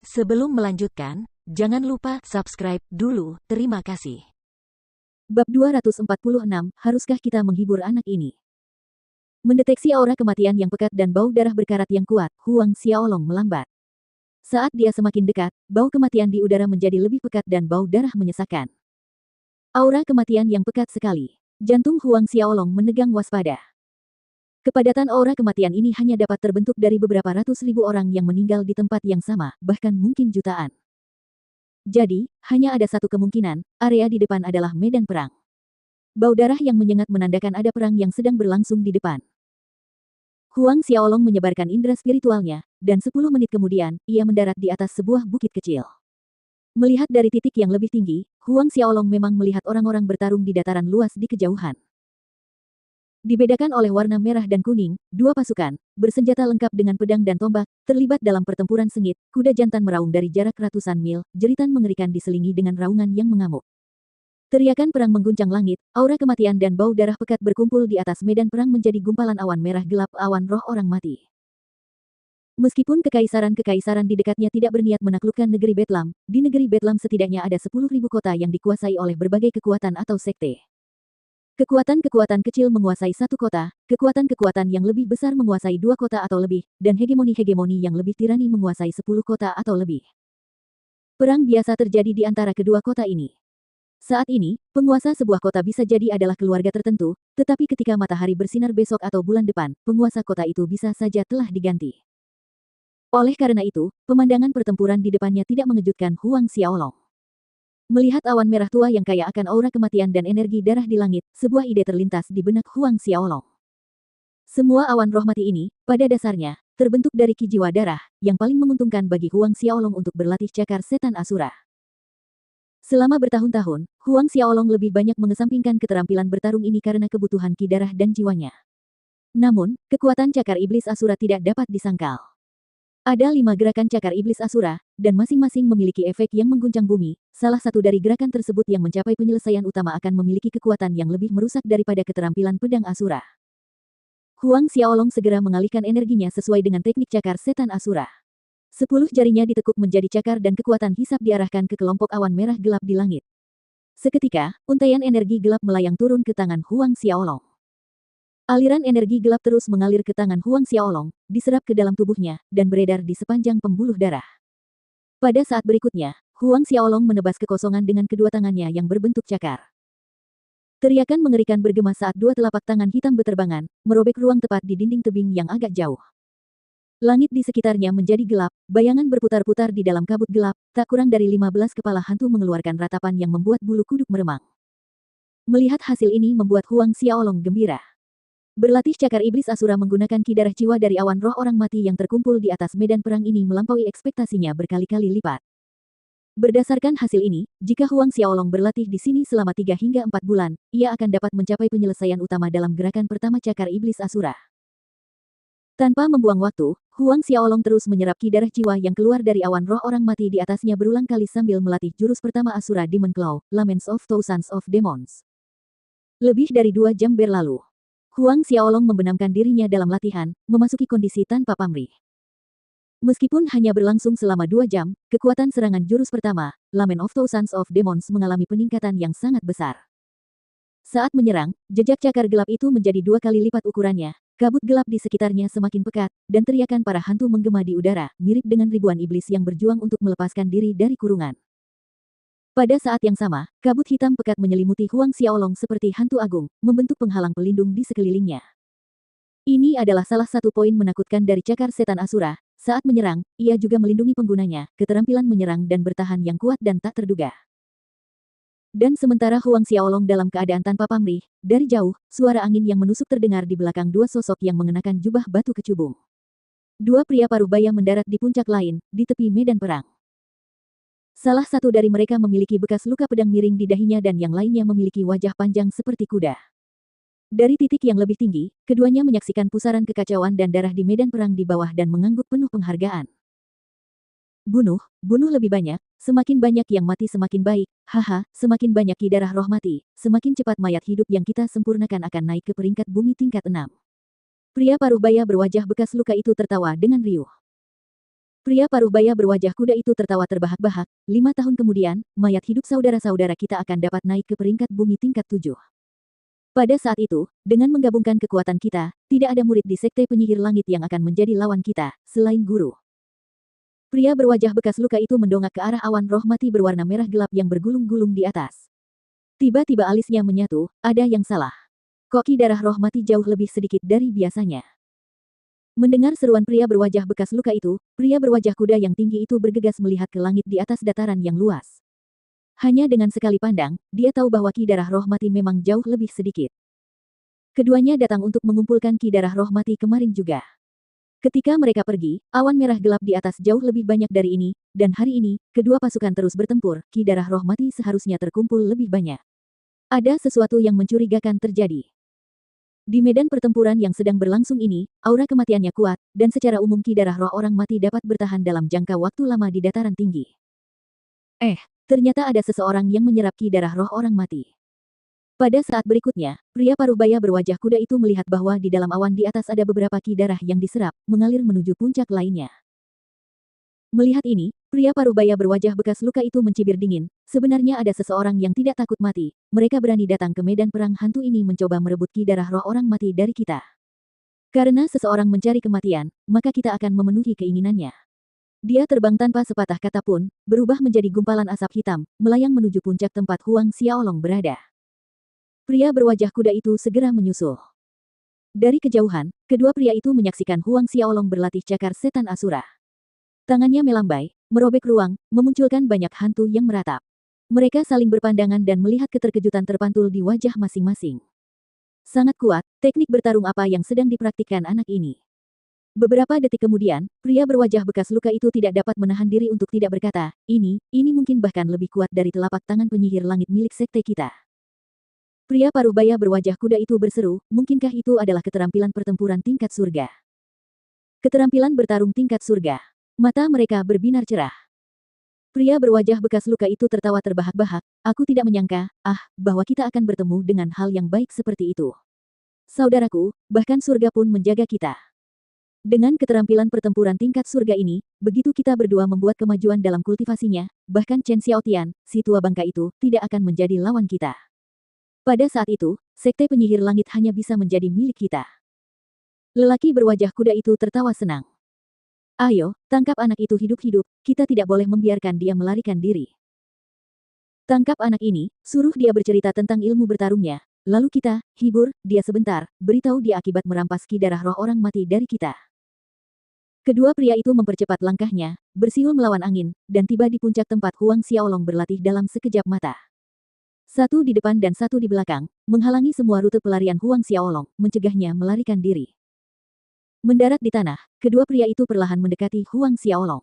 Sebelum melanjutkan, jangan lupa subscribe dulu. Terima kasih. Bab 246, haruskah kita menghibur anak ini? Mendeteksi aura kematian yang pekat dan bau darah berkarat yang kuat, Huang Xiaolong melambat. Saat dia semakin dekat, bau kematian di udara menjadi lebih pekat dan bau darah menyesakkan. Aura kematian yang pekat sekali. Jantung Huang Xiaolong menegang waspada. Kepadatan aura kematian ini hanya dapat terbentuk dari beberapa ratus ribu orang yang meninggal di tempat yang sama, bahkan mungkin jutaan. Jadi, hanya ada satu kemungkinan, area di depan adalah medan perang. Bau darah yang menyengat menandakan ada perang yang sedang berlangsung di depan. Huang Xiaolong menyebarkan indera spiritualnya, dan 10 menit kemudian, ia mendarat di atas sebuah bukit kecil. Melihat dari titik yang lebih tinggi, Huang Xiaolong memang melihat orang-orang bertarung di dataran luas di kejauhan. Dibedakan oleh warna merah dan kuning, dua pasukan, bersenjata lengkap dengan pedang dan tombak, terlibat dalam pertempuran sengit, kuda jantan meraung dari jarak ratusan mil, jeritan mengerikan diselingi dengan raungan yang mengamuk. Teriakan perang mengguncang langit, aura kematian dan bau darah pekat berkumpul di atas medan perang menjadi gumpalan awan merah gelap, awan roh orang mati. Meskipun kekaisaran-kekaisaran di dekatnya tidak berniat menaklukkan negeri Betlam, di negeri Betlam setidaknya ada 10.000 kota yang dikuasai oleh berbagai kekuatan atau sekte. Kekuatan-kekuatan kecil menguasai satu kota, kekuatan-kekuatan yang lebih besar menguasai dua kota atau lebih, dan hegemoni-hegemoni yang lebih tirani menguasai 10 kota atau lebih. Perang biasa terjadi di antara kedua kota ini. Saat ini, penguasa sebuah kota bisa jadi adalah keluarga tertentu, tetapi ketika matahari bersinar besok atau bulan depan, penguasa kota itu bisa saja telah diganti. Oleh karena itu, pemandangan pertempuran di depannya tidak mengejutkan Huang Xiaolong. Melihat awan merah tua yang kaya akan aura kematian dan energi darah di langit, sebuah ide terlintas di benak Huang Xiaolong. Semua awan roh mati ini, pada dasarnya, terbentuk dari ki jiwa darah, yang paling menguntungkan bagi Huang Xiaolong untuk berlatih cakar setan asura. Selama bertahun-tahun, Huang Xiaolong lebih banyak mengesampingkan keterampilan bertarung ini karena kebutuhan ki darah dan jiwanya. Namun, kekuatan cakar iblis asura tidak dapat disangkal. Ada 5 gerakan cakar iblis asura, dan masing-masing memiliki efek yang mengguncang bumi. Salah satu dari gerakan tersebut yang mencapai penyelesaian utama akan memiliki kekuatan yang lebih merusak daripada keterampilan pedang asura. Huang Xiaolong segera mengalihkan energinya sesuai dengan teknik cakar setan asura. 10 jarinya ditekuk menjadi cakar dan kekuatan hisap diarahkan ke kelompok awan merah gelap di langit. Seketika, untaian energi gelap melayang turun ke tangan Huang Xiaolong. Aliran energi gelap terus mengalir ke tangan Huang Xiaolong, diserap ke dalam tubuhnya, dan beredar di sepanjang pembuluh darah. Pada saat berikutnya, Huang Xiaolong menebas kekosongan dengan kedua tangannya yang berbentuk cakar. Teriakan mengerikan bergema saat dua telapak tangan hitam beterbangan, merobek ruang tepat di dinding tebing yang agak jauh. Langit di sekitarnya menjadi gelap, bayangan berputar-putar di dalam kabut gelap, tak kurang dari 15 kepala hantu mengeluarkan ratapan yang membuat bulu kuduk meremang. Melihat hasil ini membuat Huang Xiaolong gembira. Berlatih cakar iblis asura menggunakan ki darah jiwa dari awan roh orang mati yang terkumpul di atas medan perang ini melampaui ekspektasinya berkali-kali lipat. Berdasarkan hasil ini, jika Huang Xiaolong berlatih di sini selama 3 hingga 4 bulan, ia akan dapat mencapai penyelesaian utama dalam gerakan pertama cakar iblis asura. Tanpa membuang waktu, Huang Xiaolong terus menyerap ki darah jiwa yang keluar dari awan roh orang mati di atasnya berulang kali sambil melatih jurus pertama asura Demon Claw, Laments of Thousands of Demons. Lebih dari 2 jam berlalu. Huang Xiaolong membenamkan dirinya dalam latihan, memasuki kondisi tanpa pamrih. Meskipun hanya berlangsung selama 2 jam, kekuatan serangan jurus pertama, Lament of Thousands of Demons mengalami peningkatan yang sangat besar. Saat menyerang, jejak cakar gelap itu menjadi 2 kali lipat ukurannya, kabut gelap di sekitarnya semakin pekat, dan teriakan para hantu menggema di udara, mirip dengan ribuan iblis yang berjuang untuk melepaskan diri dari kurungan. Pada saat yang sama, kabut hitam pekat menyelimuti Huang Xiaolong seperti hantu agung, membentuk penghalang pelindung di sekelilingnya. Ini adalah salah satu poin menakutkan dari cakar setan asura. Saat menyerang, ia juga melindungi penggunanya, keterampilan menyerang dan bertahan yang kuat dan tak terduga. Dan sementara Huang Xiaolong dalam keadaan tanpa pamrih, dari jauh, suara angin yang menusuk terdengar di belakang 2 sosok yang mengenakan jubah batu kecubung. 2 pria parubaya mendarat di puncak lain, di tepi medan perang. Salah satu dari mereka memiliki bekas luka pedang miring di dahinya dan yang lainnya memiliki wajah panjang seperti kuda. Dari titik yang lebih tinggi, keduanya menyaksikan pusaran kekacauan dan darah di medan perang di bawah dan mengangguk penuh penghargaan. Bunuh, bunuh lebih banyak, semakin banyak yang mati semakin baik, haha, semakin banyak ki darah roh mati, semakin cepat mayat hidup yang kita sempurnakan akan naik ke peringkat bumi tingkat 6. Pria parubaya berwajah bekas luka itu tertawa dengan riuh. Pria paruh baya berwajah kuda itu tertawa terbahak-bahak. 5 tahun kemudian, mayat hidup saudara-saudara kita akan dapat naik ke peringkat bumi tingkat 7. Pada saat itu, dengan menggabungkan kekuatan kita, tidak ada murid di Sekte Penyihir Langit yang akan menjadi lawan kita, selain guru. Pria berwajah bekas luka itu mendongak ke arah awan roh mati berwarna merah gelap yang bergulung-gulung di atas. Tiba-tiba alisnya menyatu, ada yang salah. Koki darah roh mati jauh lebih sedikit dari biasanya. Mendengar seruan pria berwajah bekas luka itu, pria berwajah kuda yang tinggi itu bergegas melihat ke langit di atas dataran yang luas. Hanya dengan sekali pandang, dia tahu bahwa ki darah roh mati memang jauh lebih sedikit. Keduanya datang untuk mengumpulkan ki darah roh mati kemarin juga. Ketika mereka pergi, awan merah gelap di atas jauh lebih banyak dari ini, dan hari ini, kedua pasukan terus bertempur, ki darah roh mati seharusnya terkumpul lebih banyak. Ada sesuatu yang mencurigakan terjadi. Di medan pertempuran yang sedang berlangsung ini, aura kematiannya kuat, dan secara umum ki darah roh orang mati dapat bertahan dalam jangka waktu lama di dataran tinggi. Ternyata ada seseorang yang menyerap ki darah roh orang mati. Pada saat berikutnya, pria paruh baya berwajah kuda itu melihat bahwa di dalam awan di atas ada beberapa ki darah yang diserap, mengalir menuju puncak lainnya. Melihat ini, pria paruh baya berwajah bekas luka itu mencibir dingin. Sebenarnya ada seseorang yang tidak takut mati. Mereka berani datang ke medan perang hantu ini mencoba merebut ki darah roh orang mati dari kita. Karena seseorang mencari kematian, maka kita akan memenuhi keinginannya. Dia terbang tanpa sepatah kata pun, berubah menjadi gumpalan asap hitam, melayang menuju puncak tempat Huang Xiaolong berada. Pria berwajah kuda itu segera menyusul. Dari kejauhan, kedua pria itu menyaksikan Huang Xiaolong berlatih cakar setan Asura. Tangannya melambai, merobek ruang, memunculkan banyak hantu yang meratap. Mereka saling berpandangan dan melihat keterkejutan terpantul di wajah masing-masing. Sangat kuat, teknik bertarung apa yang sedang dipraktikkan anak ini. Beberapa detik kemudian, pria berwajah bekas luka itu tidak dapat menahan diri untuk tidak berkata, ini mungkin bahkan lebih kuat dari telapak tangan penyihir langit milik sekte kita. Pria paruh baya berwajah kuda itu berseru, mungkinkah itu adalah keterampilan pertempuran tingkat surga? Keterampilan bertarung tingkat surga. Mata mereka berbinar cerah. Pria berwajah bekas luka itu tertawa terbahak-bahak, aku tidak menyangka, bahwa kita akan bertemu dengan hal yang baik seperti itu. Saudaraku, bahkan surga pun menjaga kita. Dengan keterampilan pertempuran tingkat surga ini, begitu kita berdua membuat kemajuan dalam kultivasinya, bahkan Chen Xiaotian, si tua bangka itu, tidak akan menjadi lawan kita. Pada saat itu, Sekte Penyihir Langit hanya bisa menjadi milik kita. Lelaki berwajah kuda itu tertawa senang. Ayo, tangkap anak itu hidup-hidup, kita tidak boleh membiarkan dia melarikan diri. Tangkap anak ini, suruh dia bercerita tentang ilmu bertarungnya, lalu kita, hibur, dia sebentar, beritahu dia akibat merampas ki darah roh orang mati dari kita. Kedua pria itu mempercepat langkahnya, bersiul melawan angin, dan tiba di puncak tempat Huang Xiaolong berlatih dalam sekejap mata. Satu di depan dan satu di belakang, menghalangi semua rute pelarian Huang Xiaolong, mencegahnya melarikan diri. Mendarat di tanah, kedua pria itu perlahan mendekati Huang Xiaolong.